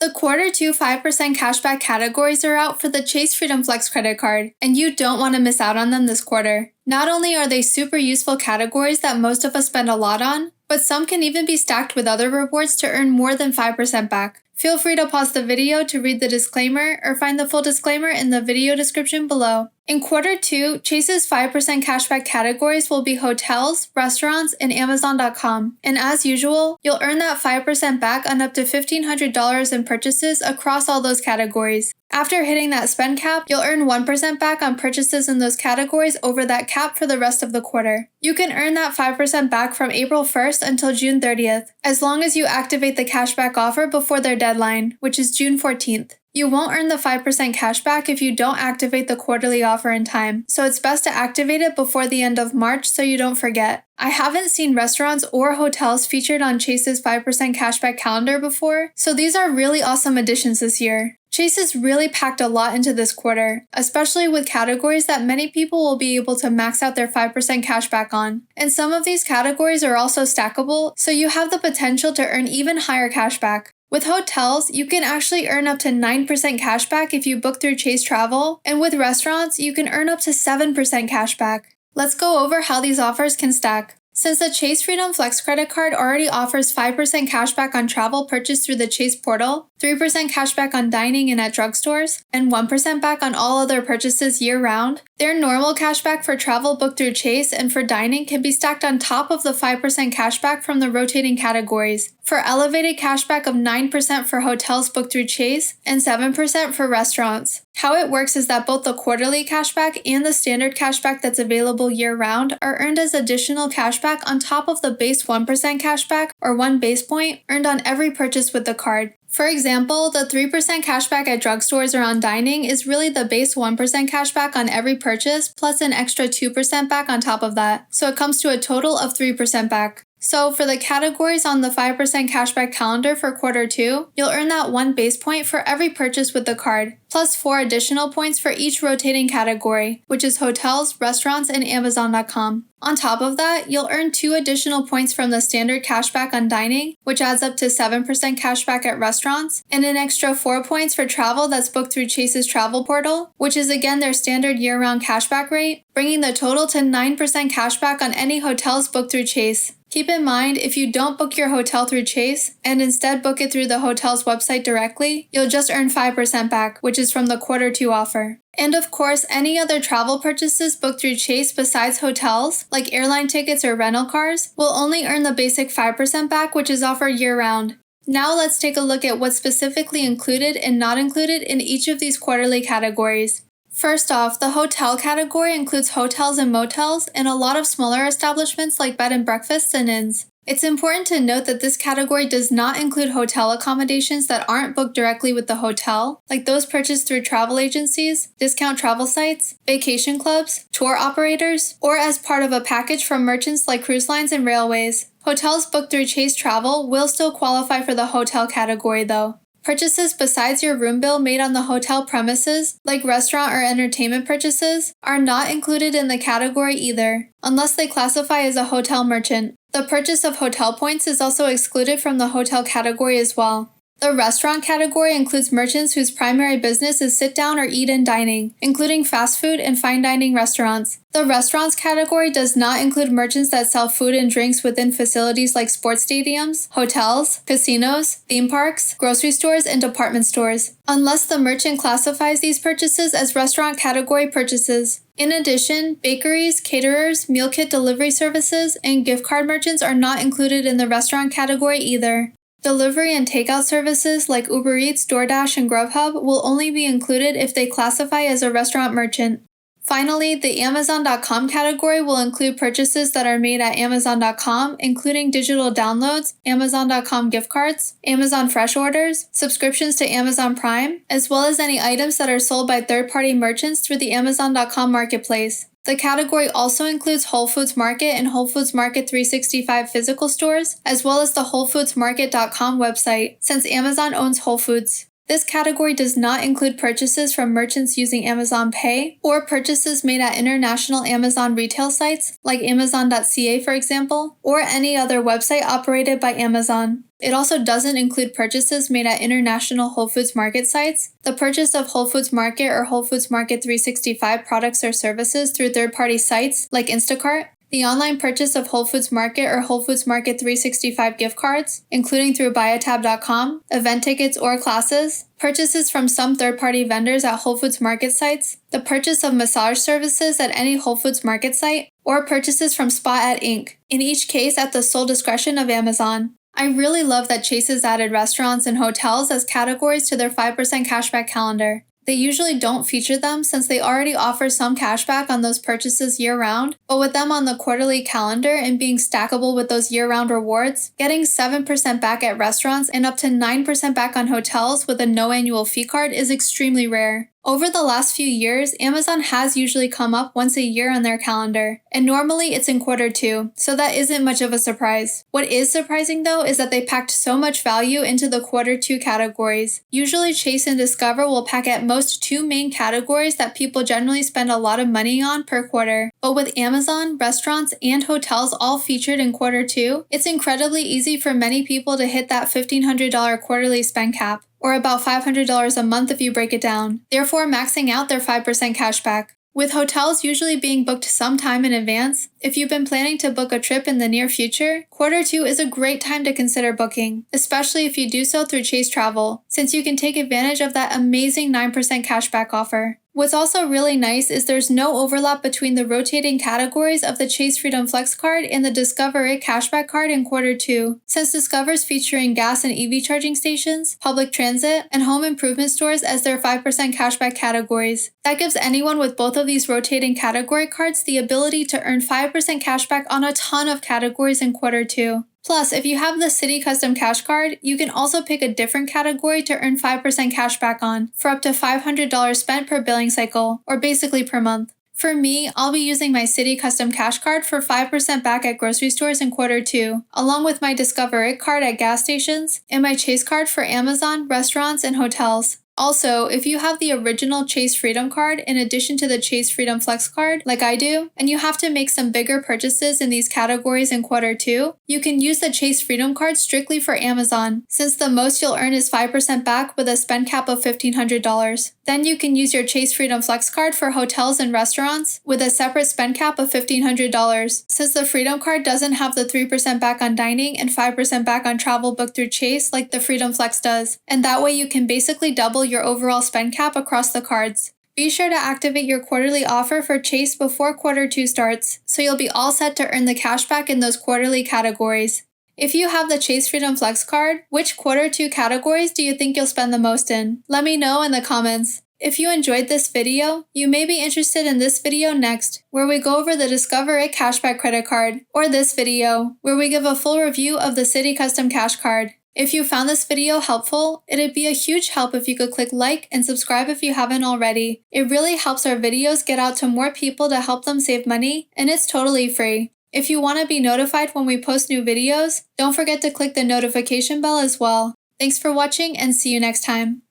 The Q2 5% cashback categories are out for the Chase Freedom Flex credit card, and you don't want to miss out on them this quarter. Not only are they super useful categories that most of us spend a lot on, but some can even be stacked with other rewards to earn more than 5% back. Feel free to pause the video to read the disclaimer or find the full disclaimer in the video description below. In Q2, Chase's 5% cashback categories will be hotels, restaurants, and Amazon.com. And as usual, you'll earn that 5% back on up to $1,500 in purchases across all those categories. After hitting that spend cap, you'll earn 1% back on purchases in those categories over that cap for the rest of the quarter. You can earn that 5% back from April 1st until June 30th, as long as you activate the cashback offer before their deadline, which is June 14th. You won't earn the 5% cashback if you don't activate the quarterly offer in time, so it's best to activate it before the end of March so you don't forget. I haven't seen restaurants or hotels featured on Chase's 5% cashback calendar before, so these are really awesome additions this year. Chase has really packed a lot into this quarter, especially with categories that many people will be able to max out their 5% cashback on. And some of these categories are also stackable, so you have the potential to earn even higher cashback. With hotels, you can actually earn up to 9% cashback if you book through Chase Travel, and with restaurants, you can earn up to 7% cashback. Let's go over how these offers can stack. Since the Chase Freedom Flex credit card already offers 5% cashback on travel purchased through the Chase portal, 3% cashback on dining and at drugstores, and 1% back on all other purchases year-round, their normal cashback for travel booked through Chase and for dining can be stacked on top of the 5% cashback from the rotating categories, for elevated cashback of 9% for hotels booked through Chase and 7% for restaurants. How it works is that both the quarterly cashback and the standard cashback that's available year-round are earned as additional cashback on top of the base 1% cashback or 1 base point earned on every purchase with the card. For example, the 3% cashback at drugstores or on dining is really the base 1% cashback on every purchase plus an extra 2% back on top of that, so it comes to a total of 3% back. So for the categories on the 5% cashback calendar for Q2, you'll earn that 1 base point for every purchase with the card, plus 4 additional points for each rotating category, which is hotels, restaurants, and Amazon.com. On top of that, you'll earn 2 additional points from the standard cashback on dining, which adds up to 7% cashback at restaurants, and an extra 4 points for travel that's booked through Chase's travel portal, which is again their standard year-round cashback rate, bringing the total to 9% cashback on any hotels booked through Chase. Keep in mind, if you don't book your hotel through Chase, and instead book it through the hotel's website directly, you'll just earn 5% back, which is from the Q2 offer. And of course, any other travel purchases booked through Chase besides hotels, like airline tickets or rental cars, will only earn the basic 5% back, which is offered year-round. Now let's take a look at what's specifically included and not included in each of these quarterly categories. First off, the hotel category includes hotels and motels and a lot of smaller establishments like bed and breakfasts and inns. It's important to note that this category does not include hotel accommodations that aren't booked directly with the hotel, like those purchased through travel agencies, discount travel sites, vacation clubs, tour operators, or as part of a package from merchants like cruise lines and railways. Hotels booked through Chase Travel will still qualify for the hotel category though. Purchases besides your room bill made on the hotel premises, like restaurant or entertainment purchases, are not included in the category either, unless they classify as a hotel merchant. The purchase of hotel points is also excluded from the hotel category as well. The restaurant category includes merchants whose primary business is sit-down or eat-in dining, including fast food and fine dining restaurants. The restaurants category does not include merchants that sell food and drinks within facilities like sports stadiums, hotels, casinos, theme parks, grocery stores, and department stores, unless the merchant classifies these purchases as restaurant category purchases. In addition, bakeries, caterers, meal kit delivery services, and gift card merchants are not included in the restaurant category either. Delivery and takeout services like Uber Eats, DoorDash, and Grubhub will only be included if they classify as a restaurant merchant. Finally, the Amazon.com category will include purchases that are made at Amazon.com, including digital downloads, Amazon.com gift cards, Amazon Fresh orders, subscriptions to Amazon Prime, as well as any items that are sold by third-party merchants through the Amazon.com marketplace. The category also includes Whole Foods Market and Whole Foods Market 365 physical stores, as well as the WholeFoodsMarket.com website, since Amazon owns Whole Foods. This category does not include purchases from merchants using Amazon Pay or purchases made at international Amazon retail sites like Amazon.ca, for example, or any other website operated by Amazon. It also doesn't include purchases made at international Whole Foods Market sites, the purchase of Whole Foods Market or Whole Foods Market 365 products or services through third-party sites like Instacart, the online purchase of Whole Foods Market or Whole Foods Market 365 gift cards, including through buyatab.com, event tickets or classes, purchases from some third-party vendors at Whole Foods Market sites, the purchase of massage services at any Whole Foods Market site, or purchases from Spot at Inc., in each case at the sole discretion of Amazon. I really love that Chase has added restaurants and hotels as categories to their 5% cashback calendar. They usually don't feature them since they already offer some cashback on those purchases year-round, but with them on the quarterly calendar and being stackable with those year-round rewards, getting 7% back at restaurants and up to 9% back on hotels with a no annual fee card is extremely rare. Over the last few years, Amazon has usually come up once a year on their calendar, and normally it's in Q2, so that isn't much of a surprise. What is surprising though is that they packed so much value into the Q2 categories. Usually Chase and Discover will pack at most 2 main categories that people generally spend a lot of money on per quarter, but with Amazon, restaurants, and hotels all featured in Q2, it's incredibly easy for many people to hit that $1,500 quarterly spend cap, or about $500 a month if you break it down, therefore maxing out their 5% cashback. With hotels usually being booked some time in advance, if you've been planning to book a trip in the near future, Q2 is a great time to consider booking, especially if you do so through Chase Travel, since you can take advantage of that amazing 9% cashback offer. What's also really nice is there's no overlap between the rotating categories of the Chase Freedom Flex card and the Discover It cashback card in Q2, since Discover's featuring gas and EV charging stations, public transit, and home improvement stores as their 5% cashback categories. That gives anyone with both of these rotating category cards the ability to earn 5% cashback on a ton of categories in Q2. Plus, if you have the Citi Custom Cash Card, you can also pick a different category to earn 5% cashback on, for up to $500 spent per billing cycle, or basically per month. For me, I'll be using my Citi Custom Cash Card for 5% back at grocery stores in Q2, along with my Discover It card at gas stations, and my Chase card for Amazon, restaurants, and hotels. Also, if you have the original Chase Freedom card in addition to the Chase Freedom Flex card, like I do, and you have to make some bigger purchases in these categories in Q2, you can use the Chase Freedom card strictly for Amazon, since the most you'll earn is 5% back with a spend cap of $1,500. Then you can use your Chase Freedom Flex card for hotels and restaurants with a separate spend cap of $1,500, since the Freedom card doesn't have the 3% back on dining and 5% back on travel booked through Chase like the Freedom Flex does, and that way you can basically double your overall spend cap across the cards. Be sure to activate your quarterly offer for Chase before Q2 starts, so you'll be all set to earn the cashback in those quarterly categories. If you have the Chase Freedom Flex card, which Q2 categories do you think you'll spend the most in? Let me know in the comments. If you enjoyed this video, you may be interested in this video next, where we go over the Discover It cashback credit card, or this video, where we give a full review of the Citi Custom Cash Card. If you found this video helpful, it'd be a huge help if you could click like and subscribe if you haven't already. It really helps our videos get out to more people to help them save money, and it's totally free. If you want to be notified when we post new videos, don't forget to click the notification bell as well. Thanks for watching and see you next time.